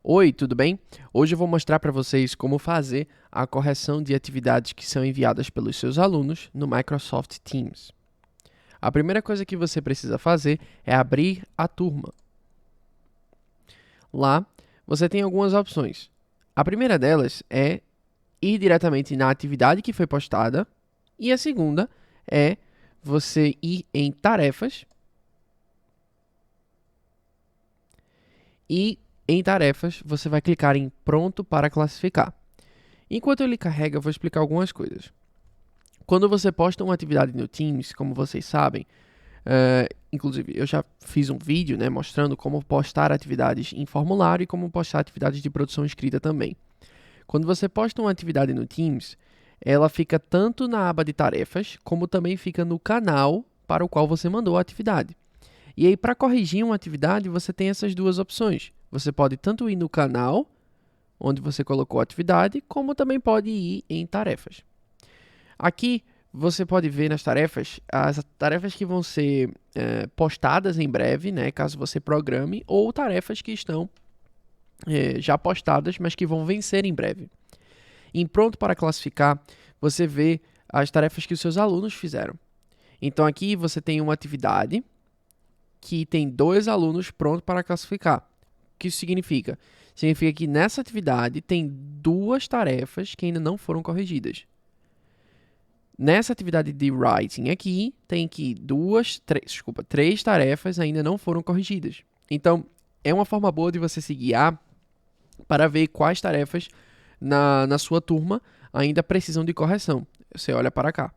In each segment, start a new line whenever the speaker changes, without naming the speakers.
Oi, tudo bem? Hoje eu vou mostrar para vocês como fazer a correção de atividades que são enviadas pelos seus alunos no Microsoft Teams. A primeira coisa que você precisa fazer é abrir a turma. Lá, você tem algumas opções. A primeira delas é ir diretamente na atividade que foi postada e a segunda é você ir em tarefas e em tarefas você vai clicar em pronto para classificar. Enquanto ele carrega, eu vou explicar algumas coisas. Quando você posta uma atividade no Teams, como vocês sabem, inclusive eu já fiz um vídeo mostrando como postar atividades em formulário e como postar atividades de produção escrita também. Quando você posta uma atividade no Teams, ela fica tanto na aba de tarefas, como também fica no canal para o qual você mandou a atividade. E aí, para corrigir uma atividade, você tem essas duas opções. Você pode tanto ir no canal, onde você colocou a atividade, como também pode ir em tarefas. Aqui, você pode ver nas tarefas, as tarefas que vão ser postadas em breve, caso você programe, ou tarefas que estão já postadas, mas que vão vencer em breve. Em pronto para classificar, você vê as tarefas que os seus alunos fizeram. Então aqui você tem uma atividade que tem 2 alunos prontos para classificar. O que isso significa? Significa que nessa atividade tem 2 tarefas que ainda não foram corrigidas. Nessa atividade de writing aqui, tem que 3 tarefas ainda não foram corrigidas. Então, é uma forma boa de você se guiar para ver quais tarefas na sua turma ainda precisam de correção. Você olha para cá.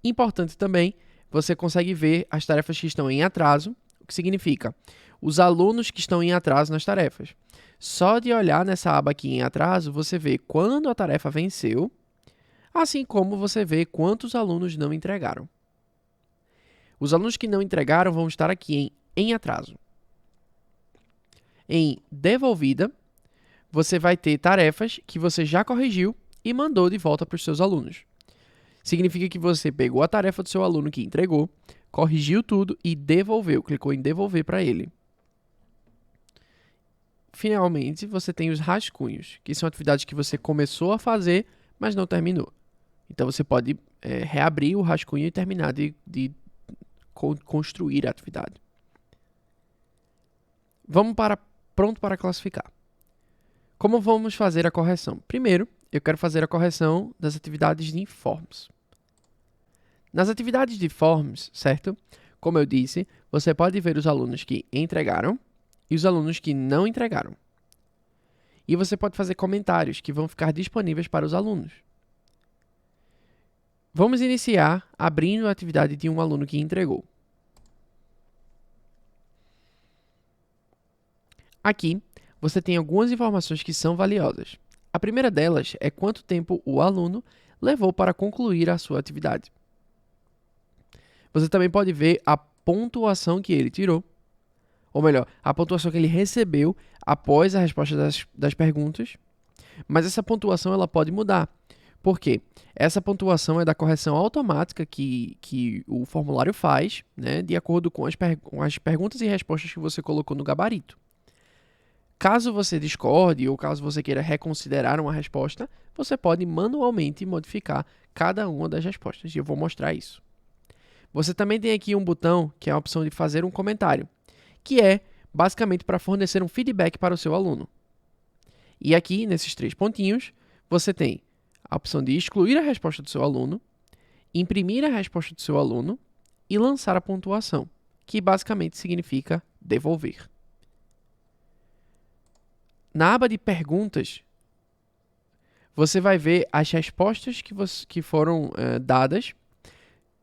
Importante também, você consegue ver as tarefas que estão em atraso, o que significa os alunos que estão em atraso nas tarefas. Só de olhar nessa aba aqui em atraso, você vê quando a tarefa venceu, assim como você vê quantos alunos não entregaram. Os alunos que não entregaram vão estar aqui em atraso. Em devolvida, você vai ter tarefas que você já corrigiu e mandou de volta para os seus alunos. Significa que você pegou a tarefa do seu aluno que entregou, corrigiu tudo e devolveu, clicou em devolver para ele. Finalmente, você tem os rascunhos, que são atividades que você começou a fazer, mas não terminou. Então, você pode reabrir o rascunho e terminar de construir a atividade. Vamos para pronto para classificar. Como vamos fazer a correção? Primeiro, eu quero fazer a correção das atividades de forms. Nas atividades de forms, certo? Como eu disse, você pode ver os alunos que entregaram e os alunos que não entregaram. E você pode fazer comentários que vão ficar disponíveis para os alunos. Vamos iniciar abrindo a atividade de um aluno que entregou. Aqui, você tem algumas informações que são valiosas. A primeira delas é quanto tempo o aluno levou para concluir a sua atividade. Você também pode ver a pontuação que ele tirou, ou melhor, a pontuação que ele recebeu após a resposta das perguntas, mas essa pontuação ela pode mudar. Por quê? Essa pontuação é da correção automática que o formulário faz, de acordo com as perguntas e respostas que você colocou no gabarito. Caso você discorde ou caso você queira reconsiderar uma resposta, você pode manualmente modificar cada uma das respostas, e eu vou mostrar isso. Você também tem aqui um botão que é a opção de fazer um comentário, que é basicamente para fornecer um feedback para o seu aluno. E aqui, nesses 3 pontinhos, você tem a opção de excluir a resposta do seu aluno, imprimir a resposta do seu aluno e lançar a pontuação, que basicamente significa devolver. Na aba de perguntas, você vai ver as respostas que foram dadas,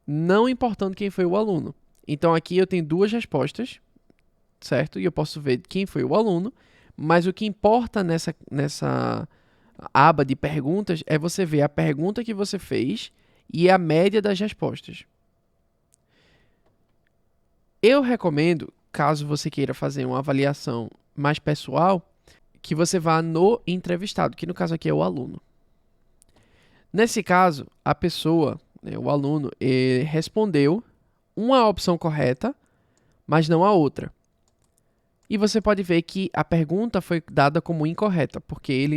não importando quem foi o aluno. Então, aqui eu tenho 2 respostas, certo? E eu posso ver quem foi o aluno, mas o que importa nessa aba de perguntas é você ver a pergunta que você fez e a média das respostas. Eu recomendo, caso você queira fazer uma avaliação mais pessoal, que você vá no entrevistado, que no caso aqui é o aluno. Nesse caso, a pessoa, o aluno, respondeu uma opção correta, mas não a outra. E você pode ver que a pergunta foi dada como incorreta, porque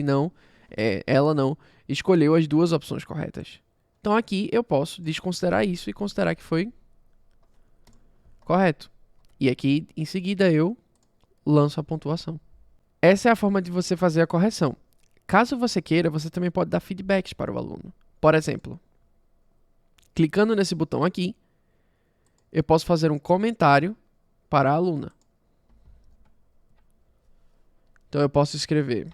ela não escolheu as duas opções corretas. Então aqui eu posso desconsiderar isso e considerar que foi correto. E aqui, em seguida, eu lanço a pontuação. Essa é a forma de você fazer a correção. Caso você queira, você também pode dar feedbacks para o aluno. Por exemplo, clicando nesse botão aqui, eu posso fazer um comentário para a aluna. Então eu posso escrever: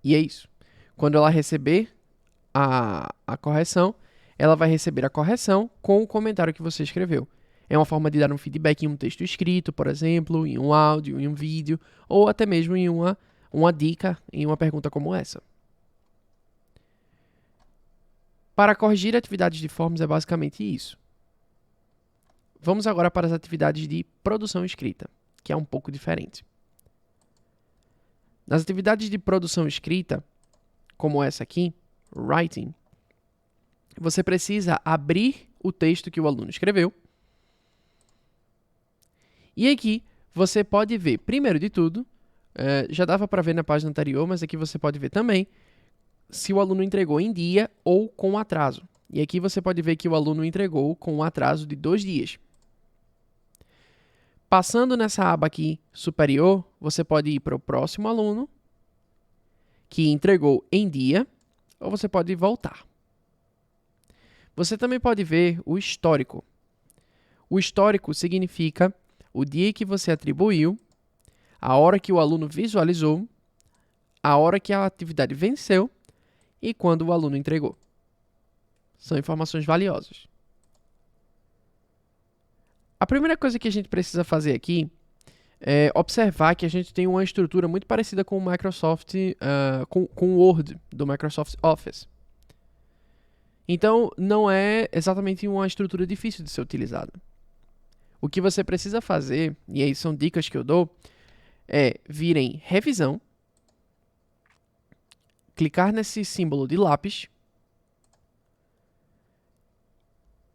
e é isso. Quando ela receber a correção, ela vai receber a correção com o comentário que você escreveu. É uma forma de dar um feedback em um texto escrito, por exemplo, em um áudio, em um vídeo, ou até mesmo em uma dica, em uma pergunta como essa. Para corrigir atividades de forms é basicamente isso. Vamos agora para as atividades de produção escrita, que é um pouco diferente. Nas atividades de produção escrita, como essa aqui, writing, você precisa abrir o texto que o aluno escreveu. E aqui você pode ver, primeiro de tudo, já dava para ver na página anterior, mas aqui você pode ver também se o aluno entregou em dia ou com atraso. E aqui você pode ver que o aluno entregou com um atraso de 2 dias. Passando nessa aba aqui superior, você pode ir para o próximo aluno, que entregou em dia, ou você pode voltar. Você também pode ver o histórico. O histórico significa o dia que você atribuiu, a hora que o aluno visualizou, a hora que a atividade venceu e quando o aluno entregou. São informações valiosas. A primeira coisa que a gente precisa fazer aqui é observar que a gente tem uma estrutura muito parecida com o Microsoft, com o Word do Microsoft Office. Então, não é exatamente uma estrutura difícil de ser utilizada. O que você precisa fazer, e aí são dicas que eu dou, é vir em revisão, clicar nesse símbolo de lápis,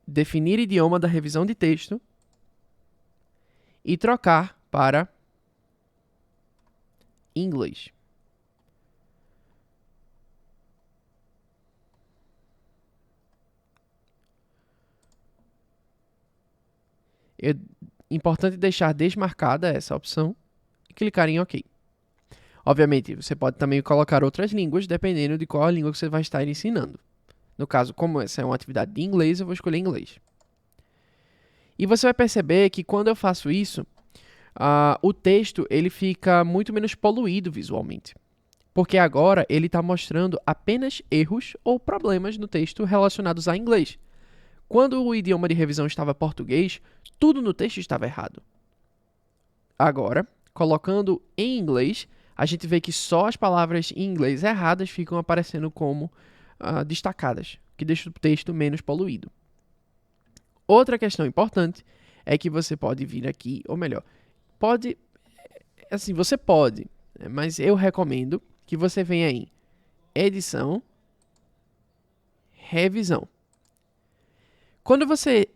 definir idioma da revisão de texto e trocar para inglês. É importante deixar desmarcada essa opção e clicar em OK. Obviamente, você pode também colocar outras línguas, dependendo de qual a língua que você vai estar ensinando. No caso, como essa é uma atividade de inglês, eu vou escolher inglês. E você vai perceber que quando eu faço isso, o texto ele fica muito menos poluído visualmente. Porque agora ele está mostrando apenas erros ou problemas no texto relacionados a inglês. Quando o idioma de revisão estava português, tudo no texto estava errado. Agora, colocando em inglês, a gente vê que só as palavras em inglês erradas ficam aparecendo como destacadas, que deixa o texto menos poluído. Outra questão importante é que você pode vir aqui, ou melhor, você pode, mas eu recomendo que você venha em edição, revisão. Quando você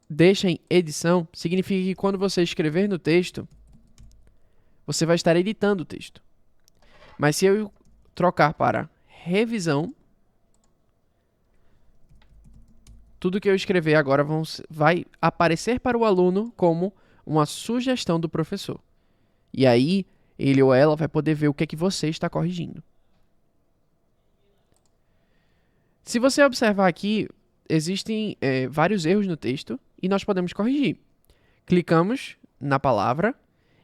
deixa em edição, significa que quando você escrever no texto, você vai estar editando o texto. Mas se eu trocar para revisão, tudo que eu escrever agora vai aparecer para o aluno como uma sugestão do professor. E aí, ele ou ela vai poder ver o que é que você está corrigindo. Se você observar aqui, existem vários erros no texto e nós podemos corrigir. Clicamos na palavra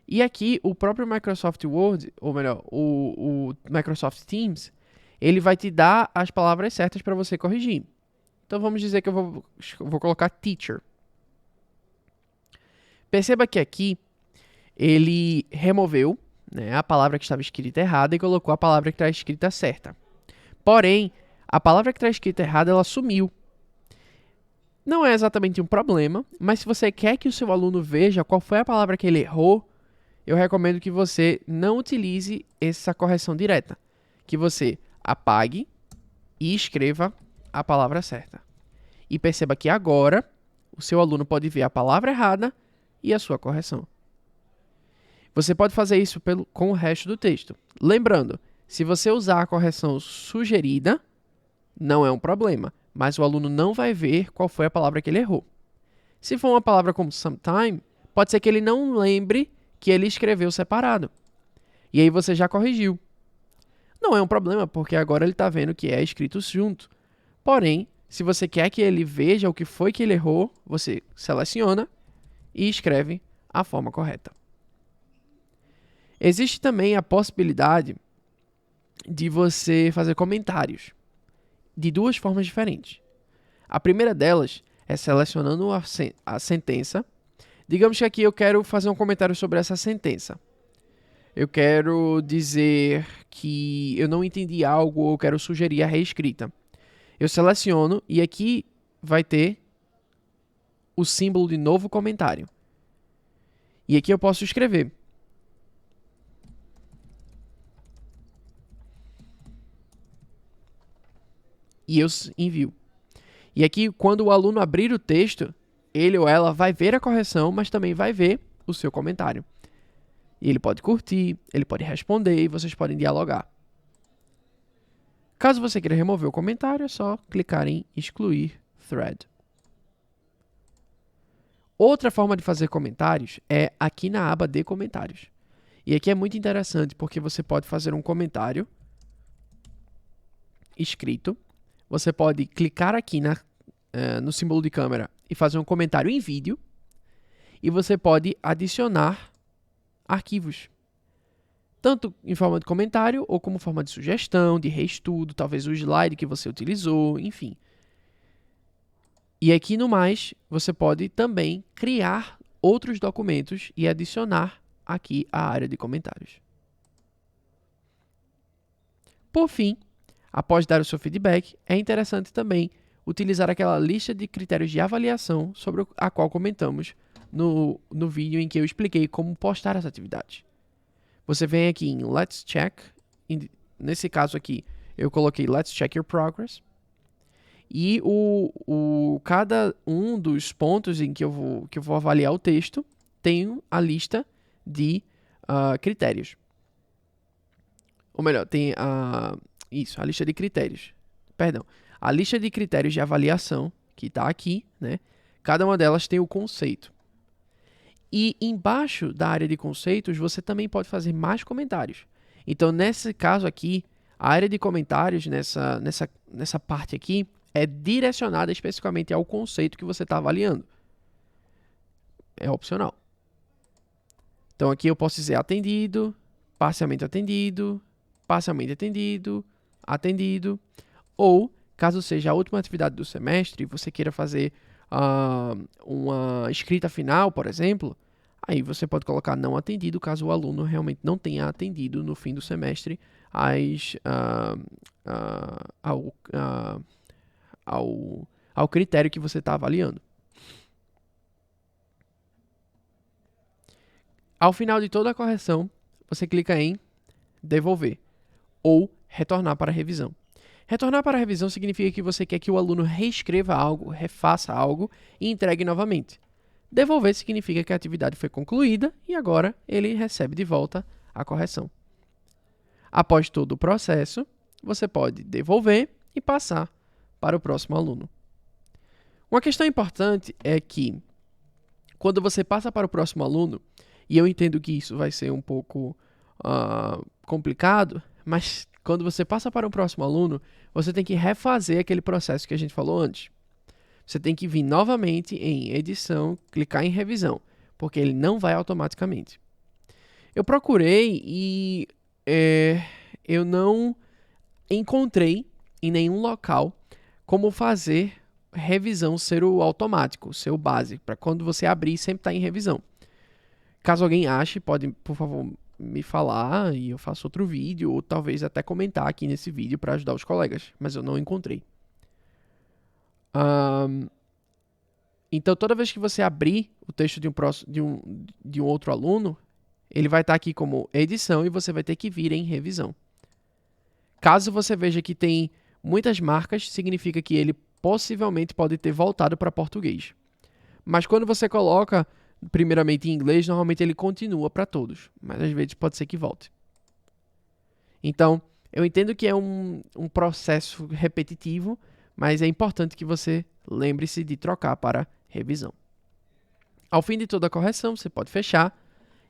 e aqui o próprio Microsoft Word, ou melhor, o Microsoft Teams, ele vai te dar as palavras certas para você corrigir. Então vamos dizer que eu vou colocar teacher. Perceba que aqui ele removeu a palavra que estava escrita errada e colocou a palavra que está escrita certa. Porém, a palavra que está escrita errada, ela sumiu. Não é exatamente um problema, mas se você quer que o seu aluno veja qual foi a palavra que ele errou, eu recomendo que você não utilize essa correção direta. Que você apague e escreva a palavra certa. E perceba que agora o seu aluno pode ver a palavra errada e a sua correção. Você pode fazer isso com o resto do texto. Lembrando, se você usar a correção sugerida, não é um problema, mas o aluno não vai ver qual foi a palavra que ele errou. Se for uma palavra como sometime, pode ser que ele não lembre que ele escreveu separado. E aí você já corrigiu. Não é um problema, porque agora ele está vendo que é escrito junto. Porém, se você quer que ele veja o que foi que ele errou, você seleciona e escreve a forma correta. Existe também a possibilidade de você fazer comentários de duas formas diferentes. A primeira delas é selecionando a sentença. Digamos que aqui eu quero fazer um comentário sobre essa sentença. Eu quero dizer que eu não entendi algo ou eu quero sugerir a reescrita. Eu seleciono e aqui vai ter o símbolo de novo comentário. E aqui eu posso escrever. E eu envio. E aqui, quando o aluno abrir o texto, ele ou ela vai ver a correção, mas também vai ver o seu comentário. E ele pode curtir, ele pode responder e vocês podem dialogar. Caso você queira remover o comentário, é só clicar em excluir thread. Outra forma de fazer comentários é aqui na aba de comentários. E aqui é muito interessante porque você pode fazer um comentário escrito. Você pode clicar aqui no símbolo de câmera e fazer um comentário em vídeo. E você pode adicionar arquivos. Tanto em forma de comentário ou como forma de sugestão, de reestudo, talvez o slide que você utilizou, enfim. E aqui no mais, você pode também criar outros documentos e adicionar aqui a área de comentários. Por fim, após dar o seu feedback, é interessante também utilizar aquela lista de critérios de avaliação sobre a qual comentamos no vídeo em que eu expliquei como postar as atividades. Você vem aqui em Let's Check. Nesse caso aqui, eu coloquei Let's Check Your Progress. E cada um dos pontos em que eu vou avaliar o texto tem a lista de critérios. Ou melhor, tem a lista de critérios. Perdão. A lista de critérios de avaliação, que está aqui, né? Cada uma delas tem o conceito. E embaixo da área de conceitos, você também pode fazer mais comentários. Então, nesse caso aqui, a área de comentários, nessa parte aqui, é direcionada especificamente ao conceito que você está avaliando. É opcional. Então, aqui eu posso dizer atendido, parcialmente atendido, atendido. Ou, caso seja a última atividade do semestre, você queira fazer uma escrita final, por exemplo, aí você pode colocar não atendido, caso o aluno realmente não tenha atendido no fim do semestre ao critério que você está avaliando. Ao final de toda a correção, você clica em devolver ou retornar para a revisão. Retornar para a revisão significa que você quer que o aluno reescreva algo, refaça algo e entregue novamente. Devolver significa que a atividade foi concluída e agora ele recebe de volta a correção. Após todo o processo, você pode devolver e passar para o próximo aluno. Uma questão importante é que, quando você passa para o próximo aluno, e eu entendo que isso vai ser um pouco complicado, mas quando você passa para o próximo aluno, você tem que refazer aquele processo que a gente falou antes. Você tem que vir novamente em edição, clicar em revisão, porque ele não vai automaticamente. Eu procurei e eu não encontrei em nenhum local como fazer revisão ser o automático, ser o básico, para quando você abrir sempre estar em revisão. Caso alguém ache, pode, por favor, me falar e eu faço outro vídeo, ou talvez até comentar aqui nesse vídeo para ajudar os colegas, mas eu não encontrei. Então, toda vez que você abrir o texto de um outro aluno, ele vai estar aqui como edição e você vai ter que vir em revisão. Caso você veja que tem muitas marcas significa que ele possivelmente pode ter voltado para português. Mas quando você coloca primeiramente em inglês, normalmente ele continua para todos, mas às vezes pode ser que volte. Então, eu entendo que é um processo repetitivo, mas é importante que você lembre-se de trocar para revisão. Ao fim de toda a correção, você pode fechar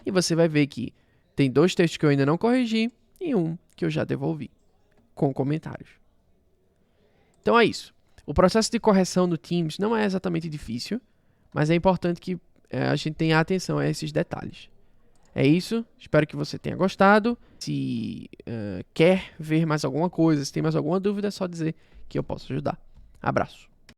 e você vai ver que tem 2 textos que eu ainda não corrigi e um que eu já devolvi, com comentários. Então é isso. O processo de correção no Teams não é exatamente difícil, mas é importante que a gente tenha atenção a esses detalhes. É isso, espero que você tenha gostado. Se quer ver mais alguma coisa, se tem mais alguma dúvida, é só dizer que eu posso ajudar. Abraço.